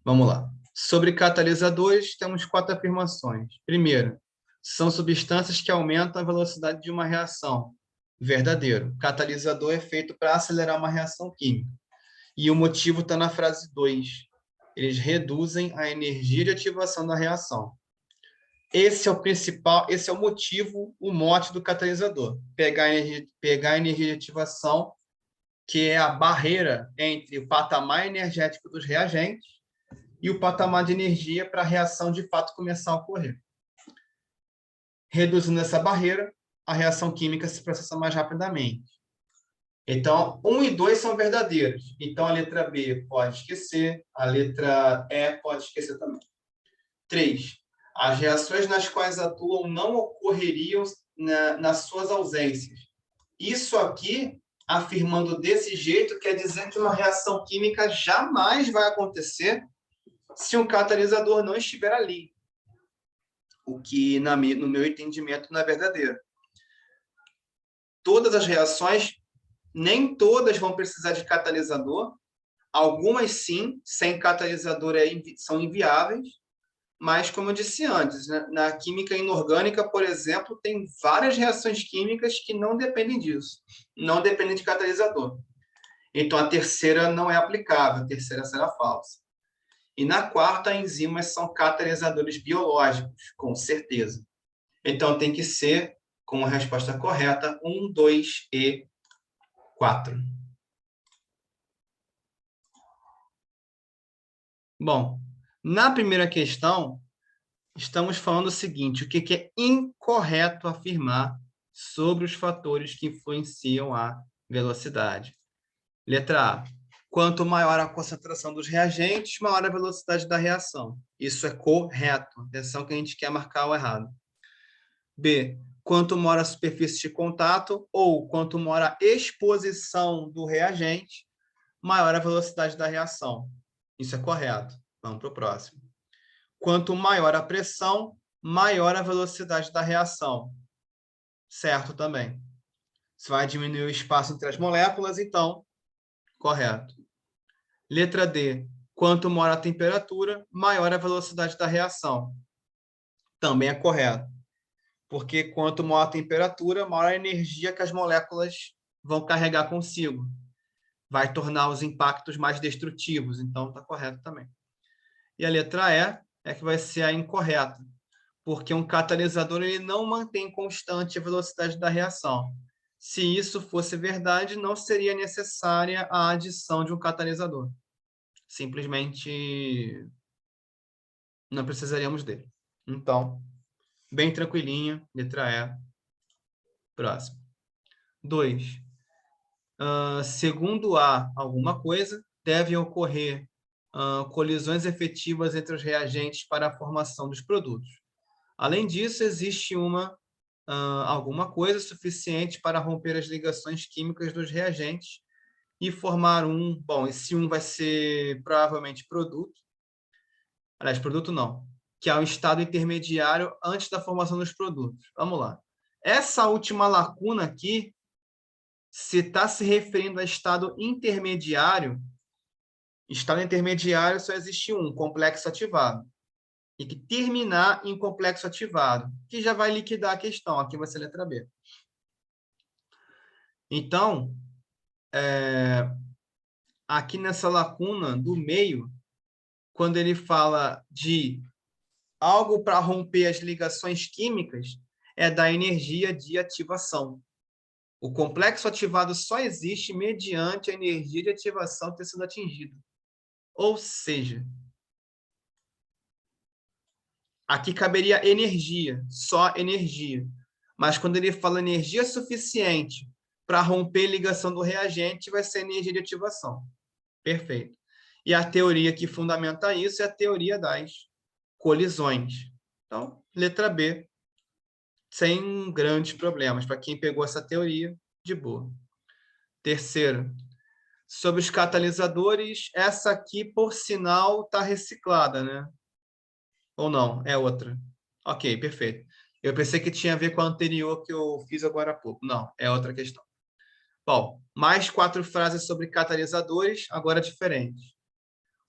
Vamos lá. Sobre catalisadores, temos 4 afirmações. Primeiro, são substâncias que aumentam a velocidade de uma reação. Verdadeiro. Catalisador é feito para acelerar uma reação química. E o motivo está na frase 2. Eles reduzem a energia de ativação da reação. Esse é o principal, esse é o motivo, o mote do catalisador. Pegar a energia de ativação, que é a barreira entre o patamar energético dos reagentes e o patamar de energia para a reação de fato começar a ocorrer. Reduzindo essa barreira, a reação química se processa mais rapidamente. Então, 1 e 2 são verdadeiros. Então, a letra B pode esquecer, a letra E pode esquecer também. 3. As reações nas quais atuam não ocorreriam nas suas ausências. Isso aqui, afirmando desse jeito, quer dizer que uma reação química jamais vai acontecer se um catalisador não estiver ali. O que, no meu entendimento, não é verdadeiro. Todas as reações, nem todas vão precisar de catalisador. Algumas, sim, sem catalisador são inviáveis. Mas, como eu disse antes, né, na química inorgânica, por exemplo, tem várias reações químicas que não dependem disso. Não dependem de catalisador. Então, a terceira não é aplicável. A terceira será falsa. E na quarta, enzimas são catalisadores biológicos, com certeza. Então, tem que ser, com a resposta correta, 1, 2 e 4. Bom, na primeira questão, estamos falando o seguinte: o que é incorreto afirmar sobre os fatores que influenciam a velocidade? Letra A. Quanto maior a concentração dos reagentes, maior a velocidade da reação. Isso é correto. Atenção que a gente quer marcar o errado. B. Quanto maior a superfície de contato ou quanto maior a exposição do reagente, maior a velocidade da reação. Isso é correto. Vamos para o próximo. Quanto maior a pressão, maior a velocidade da reação. Certo também. Você vai diminuir o espaço entre as moléculas, então, correto. Letra D. Quanto maior a temperatura, maior a velocidade da reação. Também é correto. Porque quanto maior a temperatura, maior a energia que as moléculas vão carregar consigo. Vai tornar os impactos mais destrutivos. Então, está correto também. E a letra E é que vai ser a incorreta. Porque um catalisador ele não mantém constante a velocidade da reação. Se isso fosse verdade, não seria necessária a adição de um catalisador. Simplesmente não precisaríamos dele. Então, bem tranquilinha, letra E. Próximo. 2. Segundo há alguma coisa, devem ocorrer colisões efetivas entre os reagentes para a formação dos produtos. Além disso, existe alguma coisa suficiente para romper as ligações químicas dos reagentes e formar bom, esse vai ser provavelmente produto. Aliás, produto não, que é o estado intermediário antes da formação dos produtos. Vamos lá. Essa última lacuna aqui, se está se referindo a estado intermediário só existe complexo ativado. E que terminar em complexo ativado, que já vai liquidar a questão. Aqui vai ser a letra B. Então, aqui nessa lacuna do meio, quando ele fala de algo para romper as ligações químicas, é da energia de ativação. O complexo ativado só existe mediante a energia de ativação ter sido atingida. Ou seja, aqui caberia energia, só energia. Mas quando ele fala energia suficiente para romper a ligação do reagente, vai ser energia de ativação. Perfeito. E a teoria que fundamenta isso é a teoria das colisões. Então, letra B, sem grandes problemas. Para quem pegou essa teoria, de boa. Terceiro, sobre os catalisadores, essa aqui, por sinal, está reciclada, né? Ou não? É outra. Ok, perfeito. Eu pensei que tinha a ver com a anterior que eu fiz agora há pouco. Não, é outra questão. Bom, mais 4 frases sobre catalisadores, agora diferentes.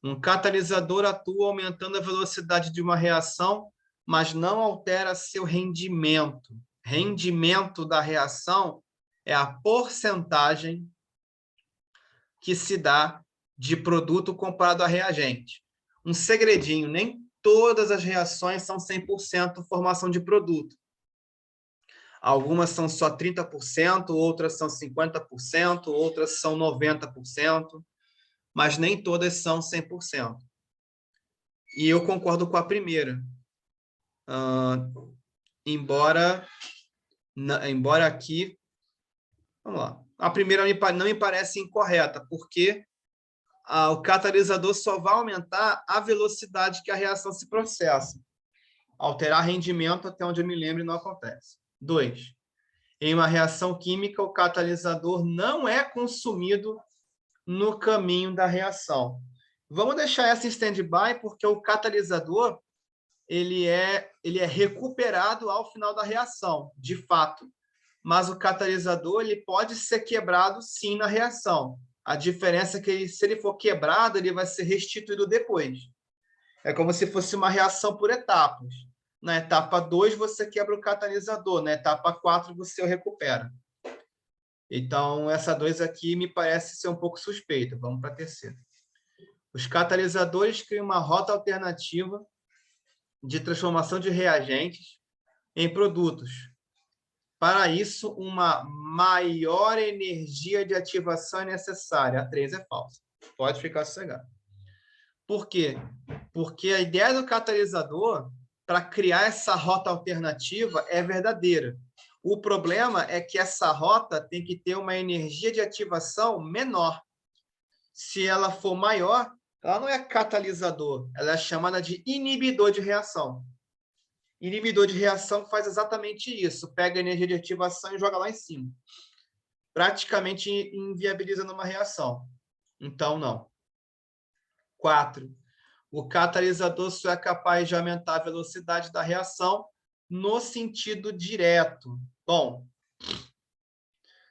Um catalisador atua aumentando a velocidade de uma reação, mas não altera seu rendimento. Rendimento da reação é a porcentagem que se dá de produto comparado a reagente. Um segredinho, nem todas as reações são 100% formação de produto. Algumas são só 30%, outras são 50%, outras são 90%, mas nem todas são 100%. E eu concordo com a primeira. Embora aqui... Vamos lá. A primeira não me parece incorreta, porque o catalisador só vai aumentar a velocidade que a reação se processa. Alterar rendimento, até onde eu me lembro, não acontece. 2. Em uma reação química, o catalisador não é consumido no caminho da reação. Vamos deixar essa em stand-by, porque o catalisador ele é recuperado ao final da reação, de fato. Mas o catalisador ele pode ser quebrado, sim, na reação. A diferença é que, se ele for quebrado, ele vai ser restituído depois. É como se fosse uma reação por etapas. Na etapa 2, você quebra o catalisador. Na etapa 4, você o recupera. Então, essa 2 aqui me parece ser um pouco suspeita. Vamos para a terceira. Os catalisadores criam uma rota alternativa de transformação de reagentes em produtos. Para isso, uma maior energia de ativação é necessária. A 3 é falsa. Pode ficar sossegado. Por quê? Porque a ideia do catalisador, para criar essa rota alternativa, é verdadeira. O problema é que essa rota tem que ter uma energia de ativação menor. Se ela for maior, ela não é catalisador, ela é chamada de inibidor de reação. Inibidor de reação faz exatamente isso, pega a energia de ativação e joga lá em cima. Praticamente inviabiliza numa reação. Então, não. 4. O catalisador só é capaz de aumentar a velocidade da reação no sentido direto. Bom,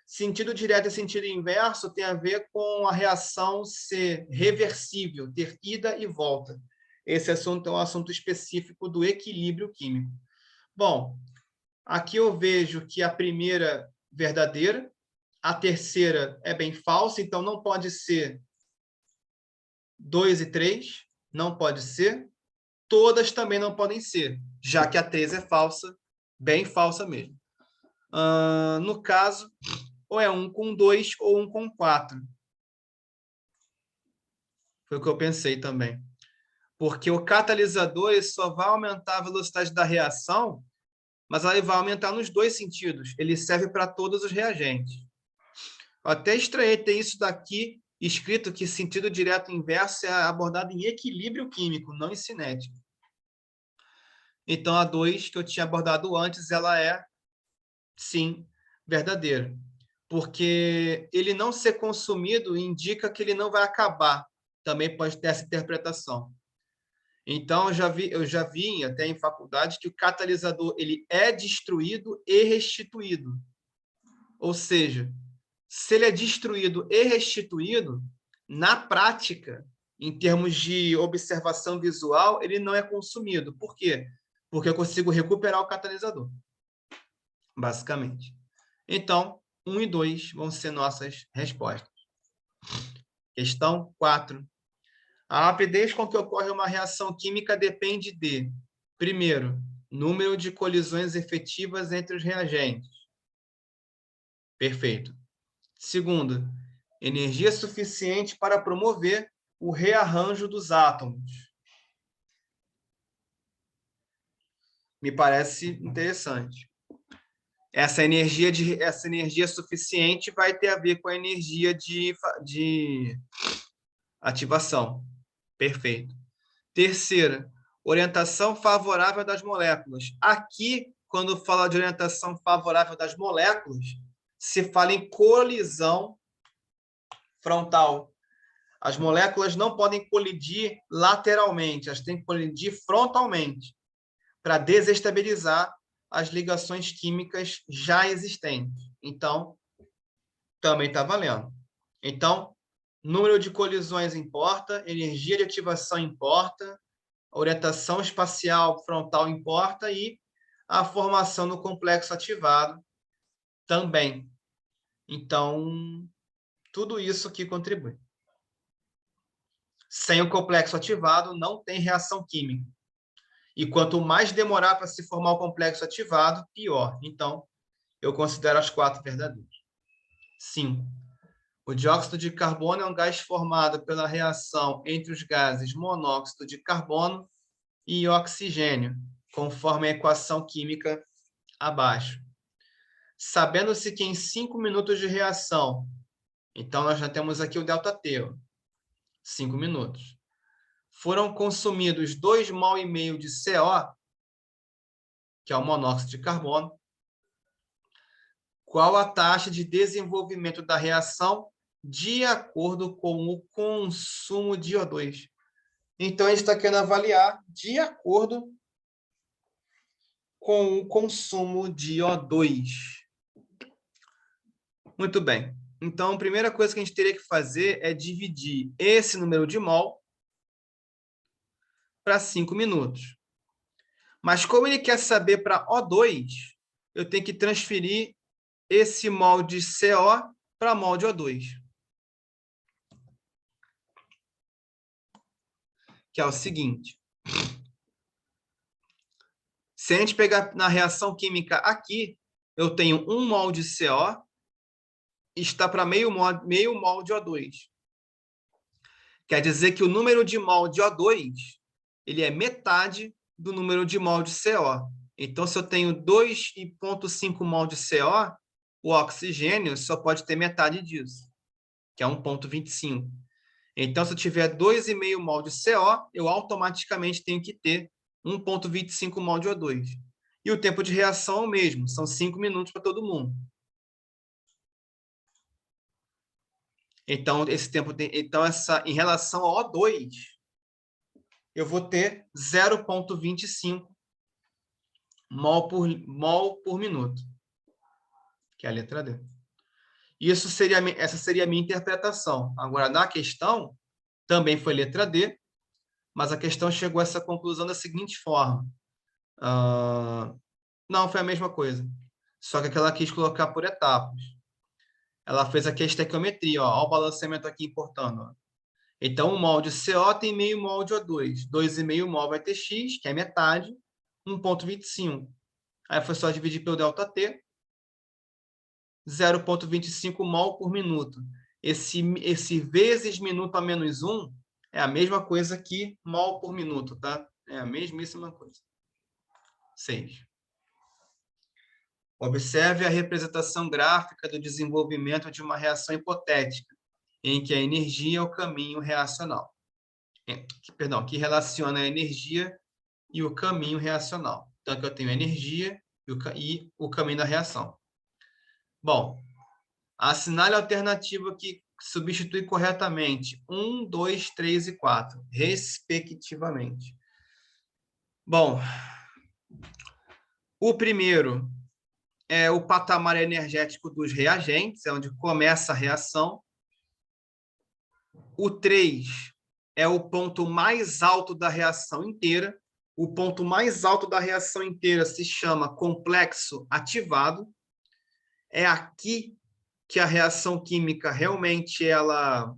sentido direto e sentido inverso tem a ver com a reação ser reversível, ter ida e volta. Esse assunto é um assunto específico do equilíbrio químico. Bom, aqui eu vejo que a primeira verdadeira, a terceira é bem falsa, então não pode ser 2 e 3, não pode ser. Todas também não podem ser, já que a 3 é falsa, bem falsa mesmo. No caso, ou é 1 com 2 ou 1 com 4. Foi o que eu pensei também. Porque o catalisador ele só vai aumentar a velocidade da reação, mas ele vai aumentar nos dois sentidos. Ele serve para todos os reagentes. Eu até estranhei ter isso daqui escrito que sentido direto e inverso é abordado em equilíbrio químico, não em cinética. Então, a 2, que eu tinha abordado antes, ela é, sim, verdadeira. Porque ele não ser consumido indica que ele não vai acabar. Também pode ter essa interpretação. Então, eu já vi até em faculdade que o catalisador ele é destruído e restituído. Ou seja, se ele é destruído e restituído, na prática, em termos de observação visual, ele não é consumido. Por quê? Porque eu consigo recuperar o catalisador, basicamente. Então, 1 e 2 vão ser nossas respostas. Questão 4. A rapidez com que ocorre uma reação química depende de, primeiro, número de colisões efetivas entre os reagentes. Perfeito. Segundo, energia suficiente para promover o rearranjo dos átomos. Me parece interessante. Essa energia suficiente vai ter a ver com a energia de ativação. Perfeito. Terceira, orientação favorável das moléculas. Aqui, quando fala de orientação favorável das moléculas, se fala em colisão frontal. As moléculas não podem colidir lateralmente, elas têm que colidir frontalmente para desestabilizar as ligações químicas já existentes. Então, também está valendo. Então, Número de colisões importa, energia de ativação importa, orientação espacial frontal importa e a formação do complexo ativado também. Então, tudo isso aqui contribui. Sem o complexo ativado, não tem reação química. E quanto mais demorar para se formar o complexo ativado, pior. Então, eu considero as 4 verdadeiras. 5. O dióxido de carbono é um gás formado pela reação entre os gases monóxido de carbono e oxigênio, conforme a equação química abaixo. Sabendo-se que em 5 minutos de reação, então nós já temos aqui o ΔT, 5 minutos, foram consumidos 2,5 mol de CO, que é o monóxido de carbono. Qual a taxa de desenvolvimento da reação de acordo com o consumo de O2? Então, a gente está querendo avaliar de acordo com o consumo de O2. Muito bem. Então, a primeira coisa que a gente teria que fazer é dividir esse número de mol para 5 minutos. Mas como ele quer saber para O2, eu tenho que transferir esse mol de CO para mol de O2. Que é o seguinte. Se a gente pegar na reação química aqui, eu tenho 1 mol de CO, está para meio mol de O2. Quer dizer que o número de mol de O2 ele é metade do número de mol de CO. Então, se eu tenho 2,5 mol de CO, o oxigênio só pode ter metade disso, que é 1,25. Então, se eu tiver 2,5 mol de CO, eu automaticamente tenho que ter 1,25 mol de O2. E o tempo de reação é o mesmo, são 5 minutos para todo mundo. Então, esse tempo em relação ao O2, eu vou ter 0,25 mol por minuto, que é a letra D. Essa seria a minha interpretação. Agora, na questão, também foi letra D, mas a questão chegou a essa conclusão da seguinte forma. Não, foi a mesma coisa. Só que ela quis colocar por etapas. Ela fez aqui a estequiometria, ó, o balanceamento aqui importando. Ó. Então, 1 mol de CO tem meio mol de O2. 2,5 mol vai ter X, que é metade, 1,25. Aí foi só dividir pelo ΔT, 0,25 mol por minuto. Esse vezes minuto a menos 1 é a mesma coisa que mol por minuto, tá? É a mesmíssima coisa. 6. Observe a representação gráfica do desenvolvimento de uma reação hipotética, em que a energia é o caminho reacional. Que relaciona a energia e o caminho reacional. Então, aqui eu tenho a energia e o caminho da reação. Bom, assinale a alternativa que substitui corretamente 1, 2, 3 e 4, respectivamente. Bom, o primeiro é o patamar energético dos reagentes, é onde começa a reação. O 3 é o ponto mais alto da reação inteira. O ponto mais alto da reação inteira se chama complexo ativado. É aqui que a reação química realmente ela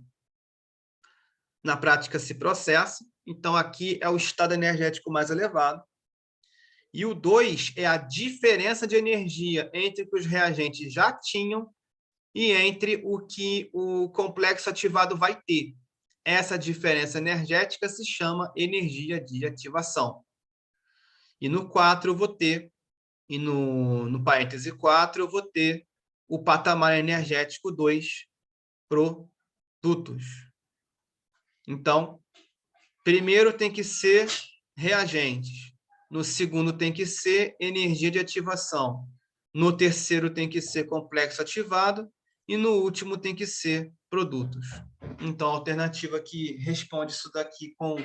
na prática se processa. Então, aqui é o estado energético mais elevado. E o 2 é a diferença de energia entre o que os reagentes já tinham e entre o que o complexo ativado vai ter. Essa diferença energética se chama energia de ativação. E no 4 eu vou ter, e no parêntese 4 eu vou ter o patamar energético 2, produtos. Então, primeiro tem que ser reagentes. No segundo tem que ser energia de ativação. No terceiro tem que ser complexo ativado. E no último tem que ser produtos. Então, a alternativa que responde isso daqui com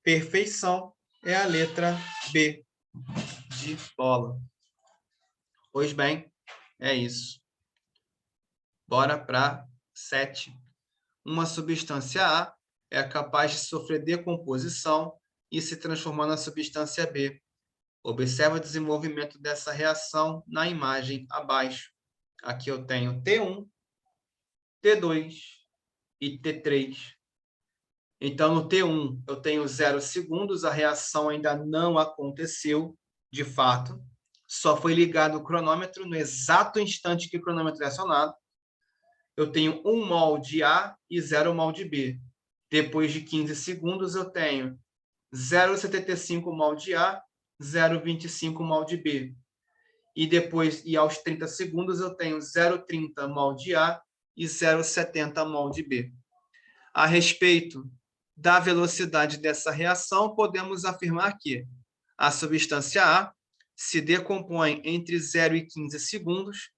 perfeição é a letra B, de bola. Pois bem, é isso. Bora para 7. uma substância A é capaz de sofrer decomposição e se transformar na substância B. Observe o desenvolvimento dessa reação na imagem abaixo. Aqui eu tenho T1, T2 e T3. Então, no T1, eu tenho 0 segundos, a reação ainda não aconteceu, de fato. Só foi ligado o cronômetro no exato instante que o cronômetro é acionado. Eu tenho 1 mol de A e 0 mol de B. Depois de 15 segundos, eu tenho 0,75 mol de A, 0,25 mol de B. E aos 30 segundos, eu tenho 0,30 mol de A e 0,70 mol de B. A respeito da velocidade dessa reação, podemos afirmar que a substância A se decompõe entre 0 e 15 segundos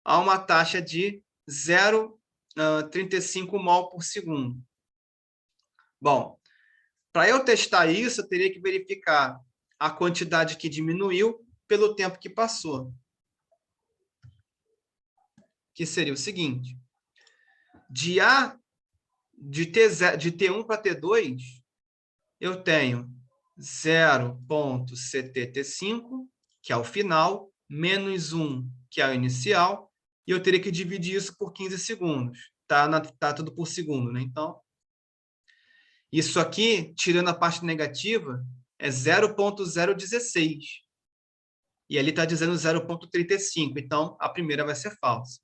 a uma taxa de 0,35 mol por segundo. Bom, para eu testar isso, eu teria que verificar a quantidade que diminuiu pelo tempo que passou. Que seria o seguinte: de T1 para T2, eu tenho 0,75, que é o final, menos 1, que é o inicial, e eu teria que dividir isso por 15 segundos. Tá tudo por segundo, né? Então, isso aqui, tirando a parte negativa, é 0,016. E ali está dizendo 0,35. Então, a primeira vai ser falsa.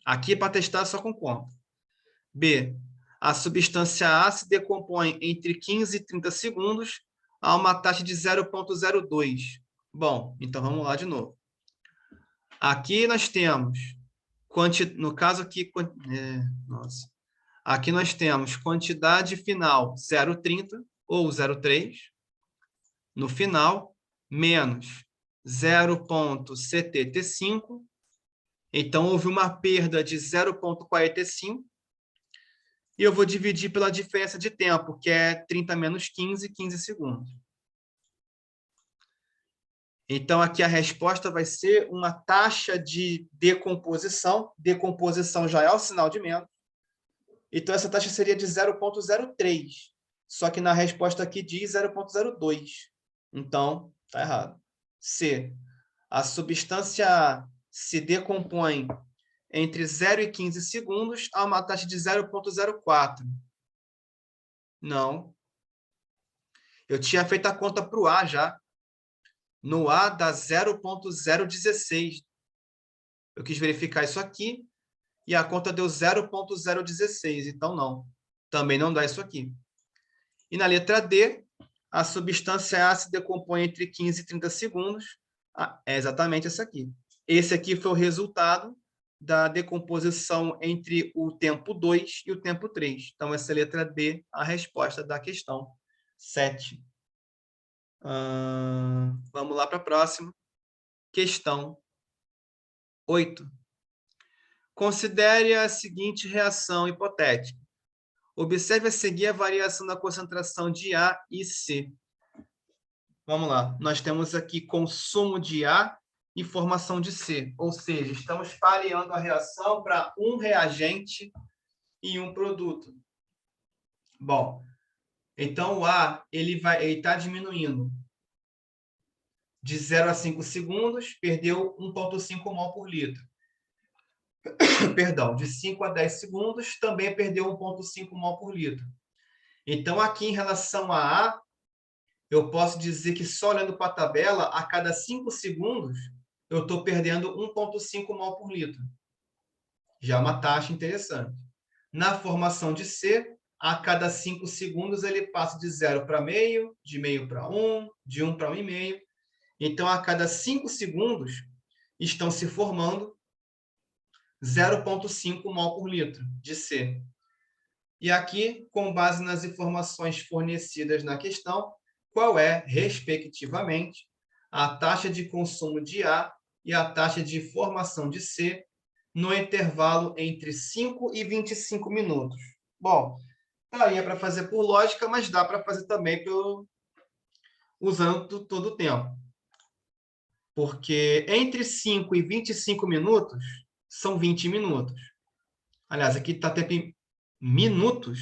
Aqui, para testar, só com conta. B. A substância A se decompõe entre 15 e 30 segundos a uma taxa de 0,02. Bom, então vamos lá de novo. Aqui nós temos, no caso aqui, aqui nós temos quantidade final 0,30 ou 0,3, no final, menos 0,75, então houve uma perda de 0,45, e eu vou dividir pela diferença de tempo, que é 30 menos 15, 15 segundos. Então, aqui a resposta vai ser uma taxa de decomposição. Decomposição já é o sinal de menos. Então, essa taxa seria de 0,03. Só que na resposta aqui diz 0,02. Então, está errado. C. A substância A se decompõe entre 0 e 15 segundos a uma taxa de 0,04. Não. Eu tinha feito a conta para o A já. No A dá 0,016. Eu quis verificar isso aqui e a conta deu 0,016. Então, não. Também não dá isso aqui. E na letra D, a substância A se decompõe entre 15 e 30 segundos. É exatamente essa aqui. Esse aqui foi o resultado da decomposição entre o tempo 2 e o tempo 3. Então, essa é a letra D, a resposta da questão 7. Vamos lá para a próxima. Questão 8. Considere a seguinte reação hipotética. Observe a seguir a variação da concentração de A e C. Vamos lá. Nós temos aqui consumo de A e formação de C. Ou seja, estamos pareando a reação para um reagente e um produto. Bom, então o A ele está diminuindo. De 0 a 5 segundos, perdeu 1,5 mol por litro. Perdão, de 5 a 10 segundos, também perdeu 1,5 mol por litro. Então, aqui em relação a A, eu posso dizer que só olhando para a tabela, a cada 5 segundos, eu estou perdendo 1,5 mol por litro. Já é uma taxa interessante. Na formação de C, a cada 5 segundos, ele passa de 0 para meio, de meio para 1, de 1 para 1,5. Então, a cada 5 segundos, estão se formando 0,5 mol por litro de C. E aqui, com base nas informações fornecidas na questão, qual é, respectivamente, a taxa de consumo de A e a taxa de formação de C no intervalo entre 5 e 25 minutos. Bom, daria para fazer por lógica, mas dá para fazer também usando todo o tempo. Porque entre 5 e 25 minutos são 20 minutos. Aliás, aqui está tempo minutos.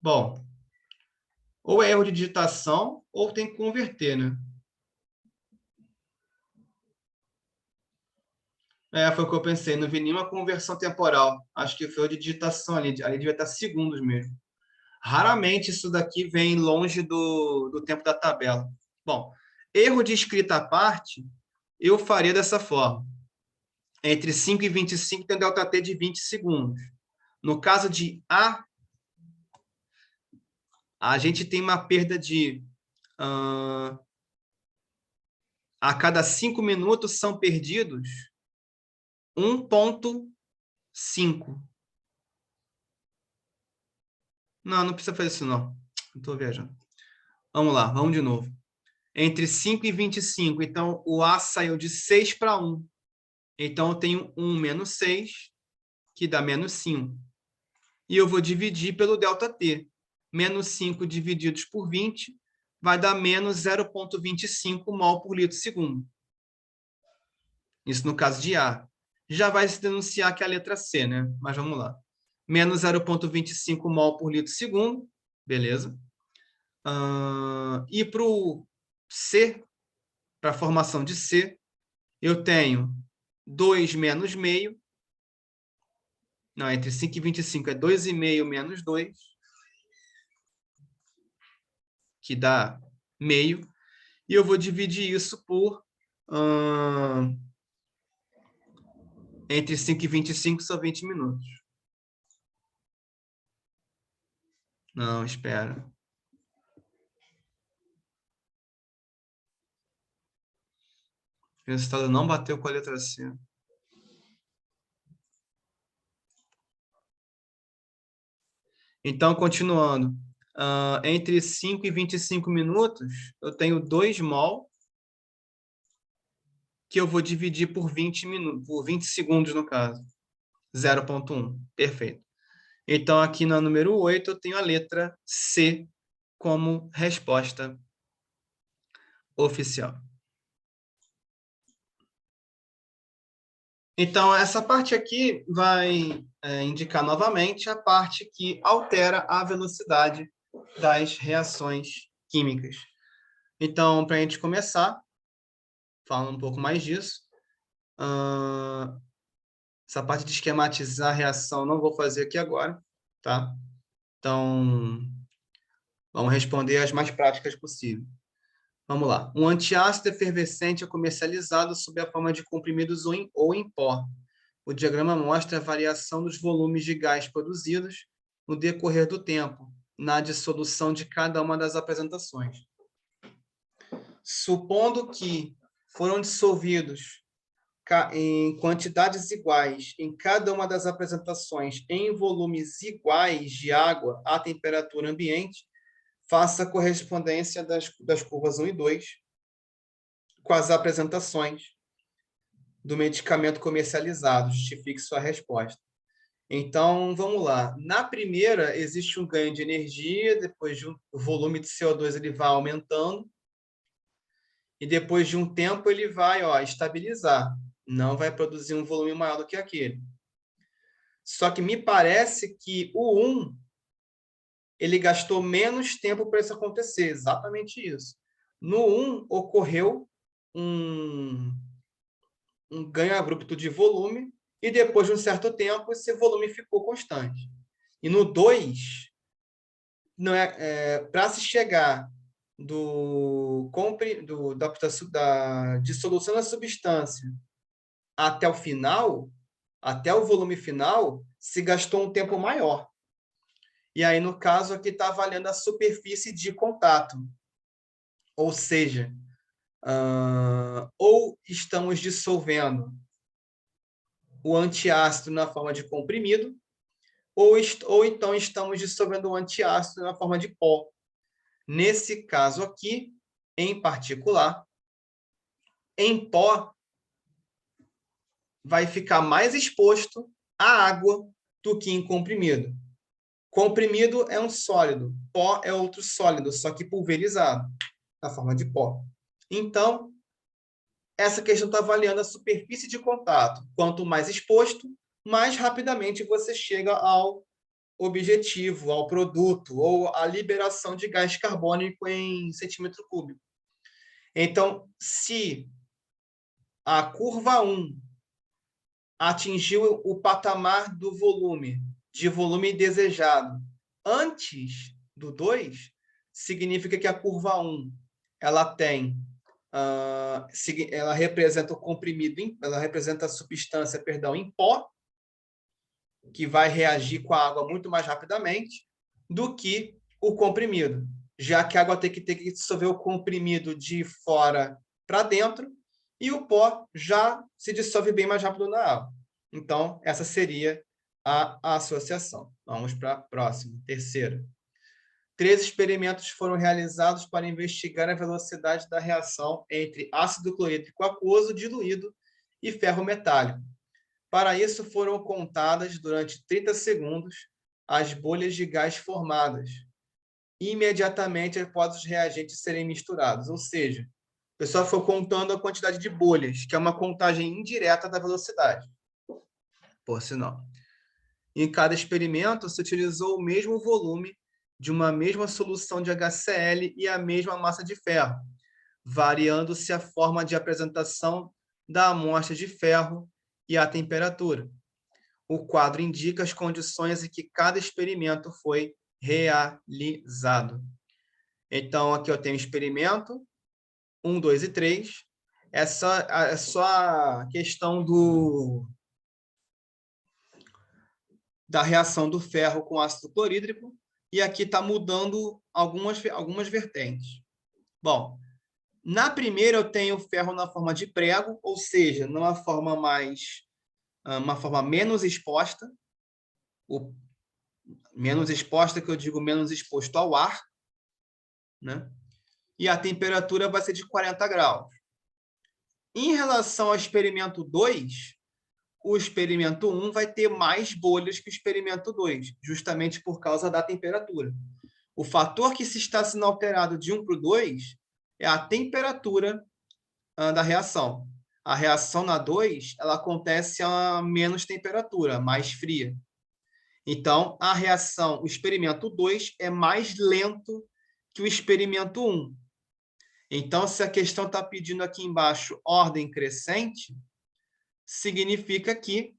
Bom, ou é erro de digitação, ou tem que converter, né? Foi o que eu pensei, não vi nenhuma conversão temporal. Acho que foi o de digitação ali devia estar segundos mesmo. Raramente isso daqui vem longe do tempo da tabela. Bom, erro de escrita à parte, eu faria dessa forma. Entre 5 e 25 tem delta T de 20 segundos. No caso de a gente tem uma perda de... a cada 5 minutos são perdidos 1,5. Não precisa fazer isso, não. Estou viajando. Vamos lá, vamos de novo. Entre 5 e 25, então o A saiu de 6 para 1. Então, eu tenho 1 menos 6, que dá menos 5. E eu vou dividir pelo ΔT. Menos 5 divididos por 20 vai dar menos 0,25 mol por litro segundo. Isso no caso de A. Já vai se denunciar que é a letra C, né? Mas vamos lá. Menos 0,25 mol por litro segundo. Beleza. E para o C, para a formação de C, eu tenho 2 menos meio. Não, entre 5 e 25 é 2,5 menos 2, que dá meio. E eu vou dividir isso por... entre 5 e 25 são 20 minutos. Não, espera. O resultado não bateu com a letra C. Então, continuando. Entre 5 e 25 minutos, eu tenho 2 mol, que eu vou dividir por 20 minutos, por 20 segundos, no caso. 0,1. Perfeito. Então, aqui no número 8, eu tenho a letra C como resposta oficial. Então, essa parte aqui vai indicar novamente a parte que altera a velocidade das reações químicas. Então, para a gente começar, falando um pouco mais disso, essa parte de esquematizar a reação não vou fazer aqui agora, tá? Então, vamos responder as mais práticas possível. Vamos lá. Um antiácido efervescente é comercializado sob a forma de comprimidos ou em pó. O diagrama mostra a variação dos volumes de gás produzidos no decorrer do tempo, na dissolução de cada uma das apresentações. Supondo que foram dissolvidos em quantidades iguais em cada uma das apresentações em volumes iguais de água à temperatura ambiente, faça a correspondência das curvas 1 e 2 com as apresentações do medicamento comercializado. Justifique sua resposta. Então, vamos lá. Na primeira, existe um ganho de energia, depois o volume de CO2 ele vai aumentando, e depois de um tempo ele vai estabilizar. Não vai produzir um volume maior do que aquele. Só que me parece que o 1 ele gastou menos tempo para isso acontecer. Exatamente isso. No 1 ocorreu um ganho abrupto de volume, e depois de um certo tempo, esse volume ficou constante. E no 2, para se chegar da dissolução da substância até o final, até o volume final, se gastou um tempo maior. E aí, no caso, aqui está avaliando a superfície de contato. Ou seja, ou estamos dissolvendo o antiácido na forma de comprimido, ou então estamos dissolvendo o antiácido na forma de pó. Nesse caso aqui, em particular, em pó, vai ficar mais exposto à água do que em comprimido. Comprimido é um sólido, pó é outro sólido, só que pulverizado, na forma de pó. Então, essa questão está avaliando a superfície de contato. Quanto mais exposto, mais rapidamente você chega ao objetivo, ao produto, ou à liberação de gás carbônico em centímetro cúbico. Então, se a curva 1 atingiu o patamar do volume, de volume desejado, antes do 2, significa que a curva 1 ela tem, ela representa o comprimido, ela representa a substância, perdão, em pó, que vai reagir com a água muito mais rapidamente do que o comprimido, já que a água tem que dissolver o comprimido de fora para dentro e o pó já se dissolve bem mais rápido na água. Então, essa seria a associação. Vamos para a próxima, terceira. 3 experimentos foram realizados para investigar a velocidade da reação entre ácido clorídrico aquoso diluído e ferro metálico. Para isso, foram contadas durante 30 segundos as bolhas de gás formadas, imediatamente após os reagentes serem misturados. Ou seja, o pessoal foi contando a quantidade de bolhas, que é uma contagem indireta da velocidade, por sinal. Em cada experimento, se utilizou o mesmo volume de uma mesma solução de HCl e a mesma massa de ferro, variando-se a forma de apresentação da amostra de ferro e a temperatura. O quadro indica as condições em que cada experimento foi realizado. Então, aqui eu tenho experimento 1, 2 e 3. É só a questão da reação do ferro com ácido clorídrico, e aqui está mudando algumas vertentes. Bom, na primeira eu tenho o ferro na forma de prego, ou seja, uma forma menos exposta, menos exposta, que eu digo menos exposto ao ar, né? E a temperatura vai ser de 40 graus. Em relação ao experimento 2, o experimento 1 vai ter mais bolhas que o experimento 2, justamente por causa da temperatura. O fator que se está sendo alterado de 1 para o 2 é a temperatura da reação. A reação na 2, ela acontece a menos temperatura, mais fria. Então, a reação, o experimento 2 é mais lento que o experimento 1. Então, se a questão está pedindo aqui embaixo ordem crescente, significa que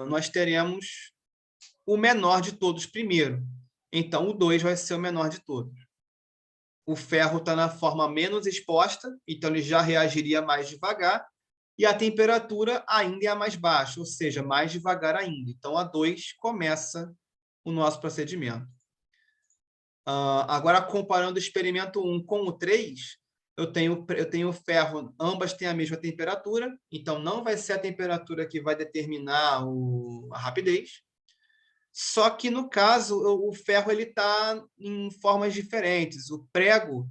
nós teremos o menor de todos primeiro. Então, o 2 vai ser o menor de todos. O ferro está na forma menos exposta, então ele já reagiria mais devagar, e a temperatura ainda é a mais baixa, ou seja, mais devagar ainda. Então, a 2 começa o nosso procedimento. Agora, comparando o experimento 1 com o 3, eu tenho o ferro, ambas têm a mesma temperatura, então não vai ser a temperatura que vai determinar a rapidez. Só que, no caso, o ferro está em formas diferentes. O prego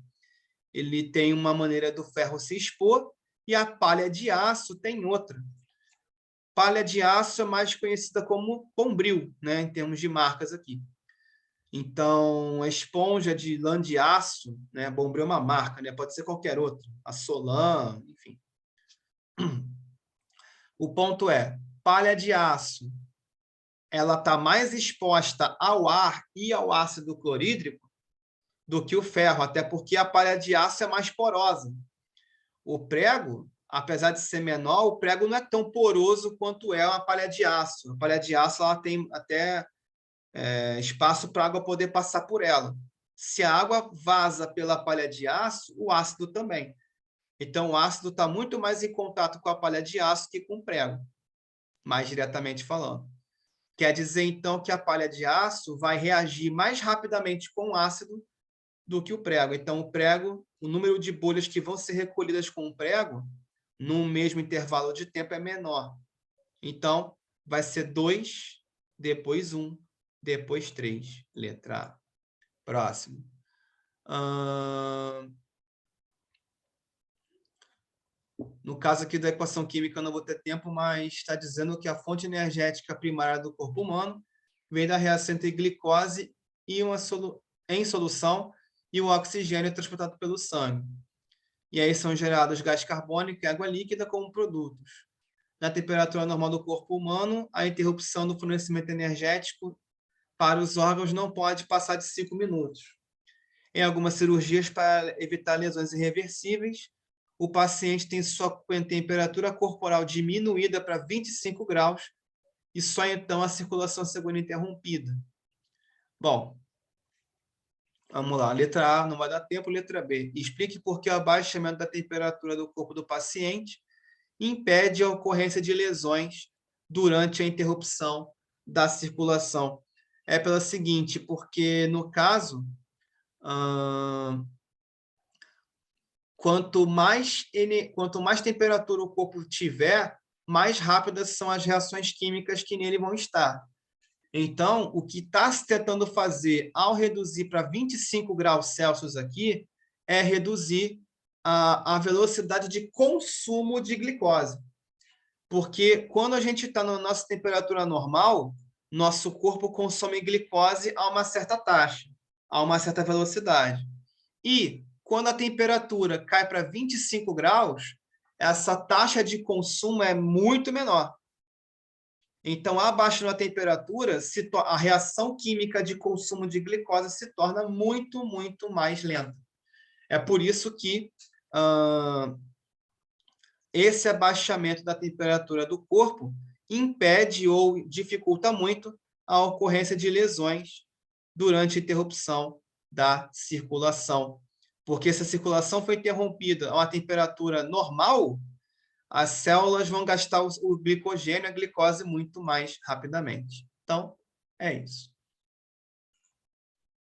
ele tem uma maneira do ferro se expor e a palha de aço tem outra. Palha de aço é mais conhecida como bombril, né, em termos de marcas aqui. Então, a esponja de lã de aço, né, bombril é uma marca, né, pode ser qualquer outra, a Solan, enfim. O ponto é, palha de aço, ela está mais exposta ao ar e ao ácido clorídrico do que o ferro, até porque a palha de aço é mais porosa. O prego, apesar de ser menor, o prego não é tão poroso quanto é uma palha de aço. A palha de aço ela tem até espaço para a água poder passar por ela. Se a água vaza pela palha de aço, o ácido também. Então, o ácido está muito mais em contato com a palha de aço que com o prego, mais diretamente falando. Quer dizer, então, que a palha de aço vai reagir mais rapidamente com o ácido do que o prego. Então, o prego, o número de bolhas que vão ser recolhidas com o prego, no mesmo intervalo de tempo, é menor. Então, vai ser 2, depois 1, depois 3. Letra A. Próximo. No caso aqui da equação química, eu não vou ter tempo, mas está dizendo que a fonte energética primária do corpo humano vem da reação entre glicose e em solução e o oxigênio transportado pelo sangue. E aí são gerados gás carbônico e água líquida como produtos. da temperatura normal do corpo humano, a interrupção do fornecimento energético para os órgãos não pode passar de 5 minutos. Em algumas cirurgias, para evitar lesões irreversíveis, o paciente tem sua temperatura corporal diminuída para 25 graus e só então a circulação sanguínea interrompida. Bom, vamos lá. Letra A, não vai dar tempo. Letra B, explique por que o abaixamento da temperatura do corpo do paciente impede a ocorrência de lesões durante a interrupção da circulação. É pela seguinte, porque no caso, quanto mais temperatura o corpo tiver, mais rápidas são as reações químicas que nele vão estar. Então, o que está se tentando fazer ao reduzir para 25 graus Celsius aqui é reduzir a velocidade de consumo de glicose. Porque quando a gente está na nossa temperatura normal, nosso corpo consome glicose a uma certa taxa, a uma certa velocidade. E quando a temperatura cai para 25 graus, essa taxa de consumo é muito menor. Então, abaixando a temperatura, a reação química de consumo de glicose se torna muito, muito mais lenta. É por isso que esse abaixamento da temperatura do corpo impede ou dificulta muito a ocorrência de lesões durante a interrupção da circulação. Porque se a circulação foi interrompida a uma temperatura normal, as células vão gastar o glicogênio, a glicose, muito mais rapidamente. Então, é isso.